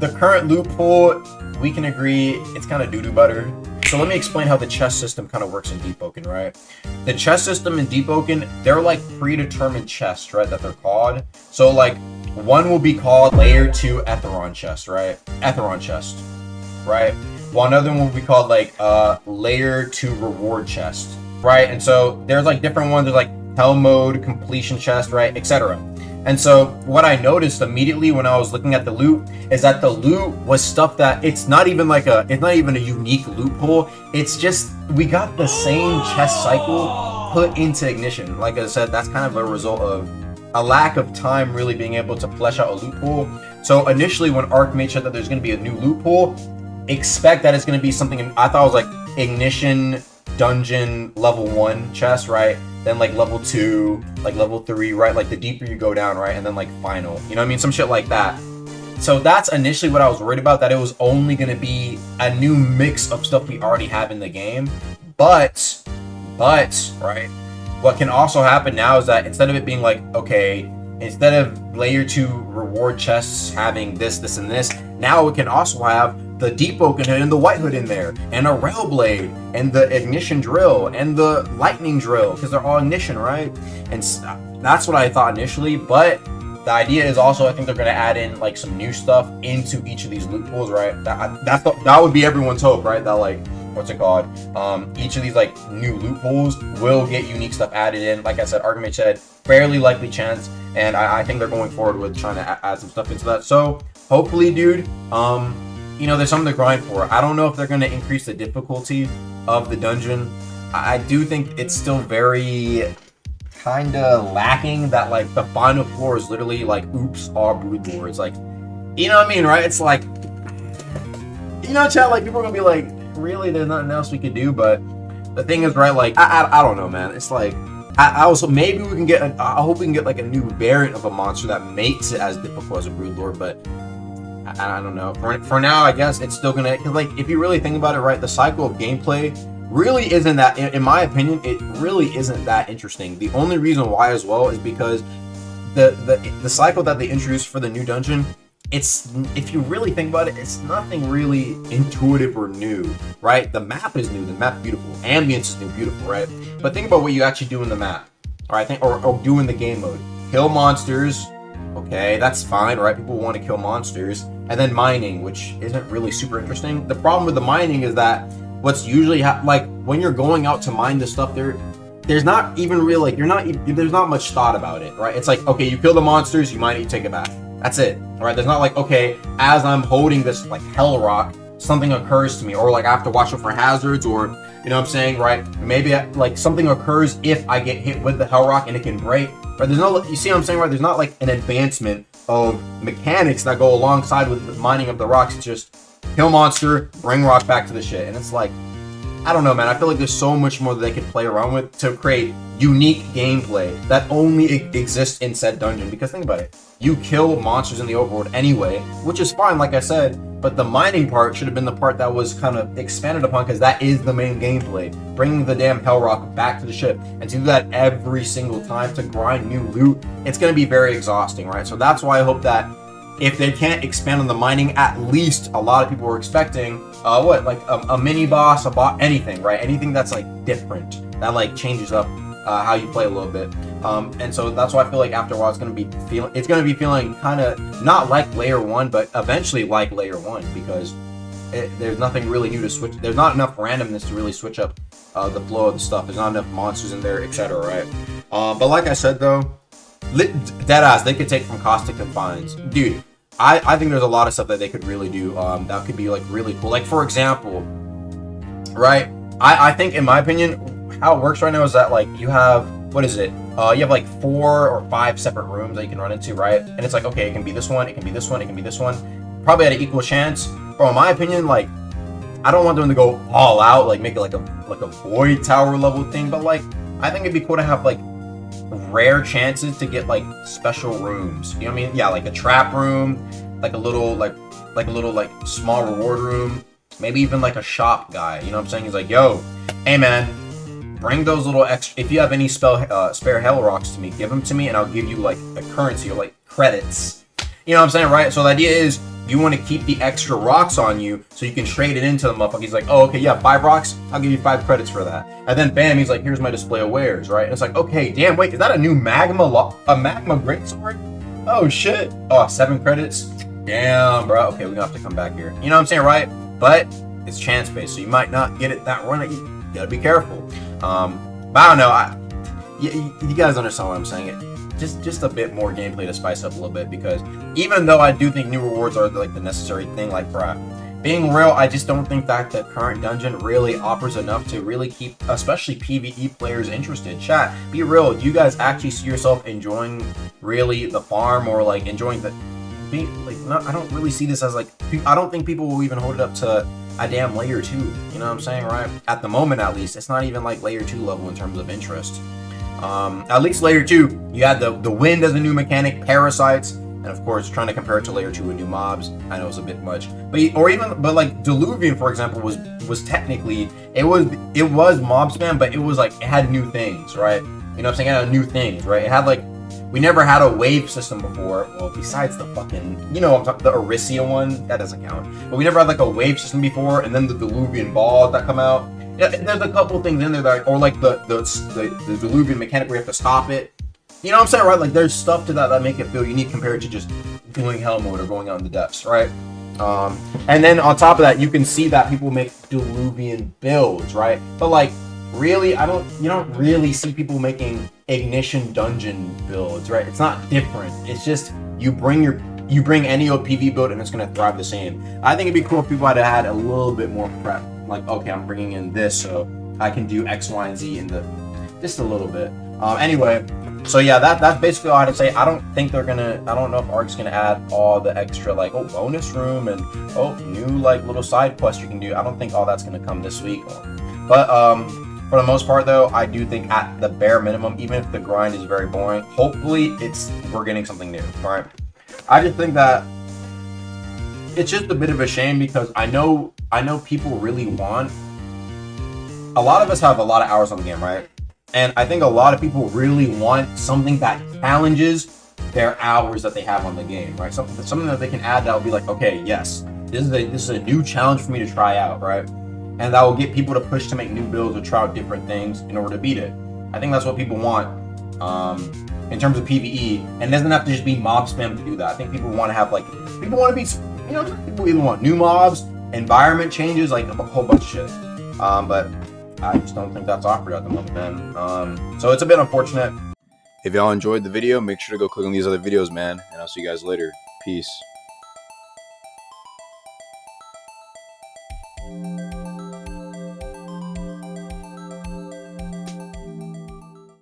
the current loot pool, we can agree it's kind of doo-doo butter. So let me explain how the chest system kind of works in Deep Oaken, right? The chest system in Deep Oaken, they're like predetermined chests, right, that they're called. So like one will be called Layer 2 Etheron chest, right? Etheron chest, right? While another one will be called like Layer 2 Reward chest, right? And so there's like different ones. There's like Hell Mode, Completion chest, right, etc. And so what I noticed immediately when I was looking at the loot is that the loot was stuff that it's not even a unique loot pool. It's just we got the same chest cycle put into Ignition. Like I said, that's kind of a result of a lack of time really being able to flesh out a loot pool. So initially when Ark made sure that there's going to be a new loot pool, expect that it's going to be something I thought it was like Ignition dungeon level 1 chest, right? Then like level 2, like level 3, right? Like the deeper you go down, right? And then like final, you know what I mean? Some shit like that. So that's initially what I was worried about, that it was only going to be a new mix of stuff we already have in the game. But, right? What can also happen now is that instead of it being like, okay, instead of Layer 2 reward chests having this, this, and this, now it can also have the Deep Oaken Hood and the White Hood in there, and a Rail Blade, and the Ignition Drill, and the Lightning Drill, because they're all Ignition, right? And that's what I thought initially, but the idea is also, I think they're going to add in, like, some new stuff into each of these loot pools, right? That would be everyone's hope, right? That, like, what's it called? Each of these, like, new loot pools will get unique stuff added in. Like I said, Archimage said, fairly likely chance, and I think they're going forward with trying to add some stuff into that. So, hopefully, dude, you know, there's something to grind for. I don't know if they're going to increase the difficulty of the dungeon. I do think it's still very kind of lacking that, like, the final floor is literally, like, oops, all brood lords. Like, you know what I mean, right? It's like, you know, chat, like, people are going to be like, really, there's nothing else we could do, but the thing is, right, like, I don't know, man. It's like, I also, maybe we can get, I hope we can get, like, a new variant of a monster that makes it as difficult as a brood lord, but I don't know. For now, I guess it's still gonna, like, if you really think about it, right, the cycle of gameplay really isn't that, in my opinion, it really isn't that interesting. The only reason why as well is because the cycle that they introduced for the new dungeon, it's, if you really think about it, it's nothing really intuitive or new, right? The map is new, the map's beautiful, ambience is new, beautiful, right? But think about what you actually do in the map, all right? Or do in the game mode. Kill monsters. Okay, that's fine, right? People want to kill monsters. And then mining, which isn't really super interesting. The problem with the mining is that what's usually like when you're going out to mine this stuff, there's not even really, like, there's not much thought about it, right? It's like, okay, you kill the monsters, you mine it, you take it back. That's it, all right? There's not like, okay, as I'm holding this like hell rock, something occurs to me, or like I have to watch out for hazards, or you know what I'm saying, right? Maybe like something occurs if I get hit with the hell rock and it can break. But there's no, you see what I'm saying, right? There's not like an advancement of mechanics that go alongside with the mining of the rocks. It's just kill monster, bring rock back to the shit. And it's like, I don't know, man. I feel like there's so much more that they could play around with to create unique gameplay that only exists in said dungeon. Because think about it. You kill monsters in the overworld anyway, which is fine, like I said, but the mining part should have been the part that was kind of expanded upon, because that is the main gameplay. Bringing the damn hell rock back to the ship, and to do that every single time to grind new loot, it's going to be very exhausting, right? So that's why I hope that if they can't expand on the mining, at least a lot of people were expecting, like a mini boss, a boss, anything, right? Anything that's like different, that like changes up how you play a little bit. And so that's why I feel like after a while it's gonna be feeling kind of not like Layer 1, but eventually like Layer 1, because there's nothing really new to switch. There's not enough randomness to really switch up the flow of the stuff. There's not enough monsters in there, etc. Right? But like I said though, deadass, they could take from Caustic Confines, dude. I think there's a lot of stuff that they could really do that could be like really cool. Like for example, right? I think in my opinion, how it works right now is that like you have, what is it? You have like 4 or 5 separate rooms that you can run into, right? And it's like, okay, it can be this one, it can be this one, it can be this one. Probably at an equal chance. But in my opinion, like, I don't want them to go all out, like make it like a void tower level thing. But like, I think it'd be cool to have like rare chances to get like special rooms. You know what I mean? Yeah, like a trap room, like a little small reward room. Maybe even like a shop guy. You know what I'm saying? He's like, yo, hey man, bring those little extra, if you have any spare hell rocks to me, give them to me and I'll give you like a currency or like credits. You know what I'm saying, right? So the idea is you want to keep the extra rocks on you so you can trade it into the motherfucker. He's like, oh, okay, yeah, 5 rocks. I'll give you 5 credits for that. And then bam, he's like, here's my display of wares, right? And it's like, okay, damn, wait, is that a new magma greatsword? Oh shit. Oh, 7 credits. Damn, bro. Okay, we're gonna have to come back here. You know what I'm saying, right? But it's chance based, so you might not get it that run. You gotta be careful. But I don't know. You guys understand what I'm saying? Just a bit more gameplay to spice up a little bit, because even though I do think new rewards are like the necessary thing, like bruh, being real, I just don't think that the current dungeon really offers enough to really keep, especially PvE players, interested. Chat, be real. Do you guys actually see yourself enjoying really the farm, or like enjoying the? I don't really see this as like. I don't think people will even hold it up to a damn layer 2. You know what I'm saying, right? At the moment, at least, it's not even like layer 2 level in terms of interest. At least layer 2, you had the wind as a new mechanic, parasites, and of course trying to compare it to layer 2 with new mobs. I know it's a bit much, but like Diluvian, for example, was technically it was mob spam, but it was like it had new things, right? You know what I'm saying? It had new things, right? It had like, we never had a wave system before. Well, besides the fucking, you know, I'm talking the Arisia one, that doesn't count. But we never had like a wave system before, and then the Diluvian balls that come out. Yeah, there's a couple things in there that, or like the Diluvian mechanic where you have to stop it. You know what I'm saying, right? Like there's stuff to that make it feel unique compared to just doing hell mode or going out in the depths, right? And then on top of that, you can see that people make Diluvian builds, right? But like, really, you don't really see people making Ignition dungeon builds, right? It's not different. It's just you bring any PV build and it's gonna thrive the same. I think it'd be cool if people had a little bit more prep. Like, okay, I'm bringing in this so I can do X, Y, and Z in just a little bit. Anyway, so yeah, that's basically all I had to say. I don't know if Ark's gonna add all the extra like, oh, bonus room and oh, new like little side quests you can do. I don't think all that's gonna come this week. But for the most part though, I do think at the bare minimum, even if the grind is very boring, hopefully we're getting something new, right? I just think that it's just a bit of a shame, because I know people really want, a lot of us have a lot of hours on the game, right? And I think a lot of people really want something that challenges their hours that they have on the game, right? Something that they can add that will be like, okay, yes, this is a new challenge for me to try out, right? And that will get people to push to make new builds or try out different things in order to beat it. I think that's what people want in terms of PvE, and it doesn't have to just be mob spam to do that. I think people want to have like, people want to be, you know, people either want new mobs, environment changes, like a whole bunch of shit. But I just don't think that's offered at the moment, man. So it's a bit unfortunate. If y'all enjoyed the video, make sure to go click on these other videos, man. And I'll see you guys later. Peace.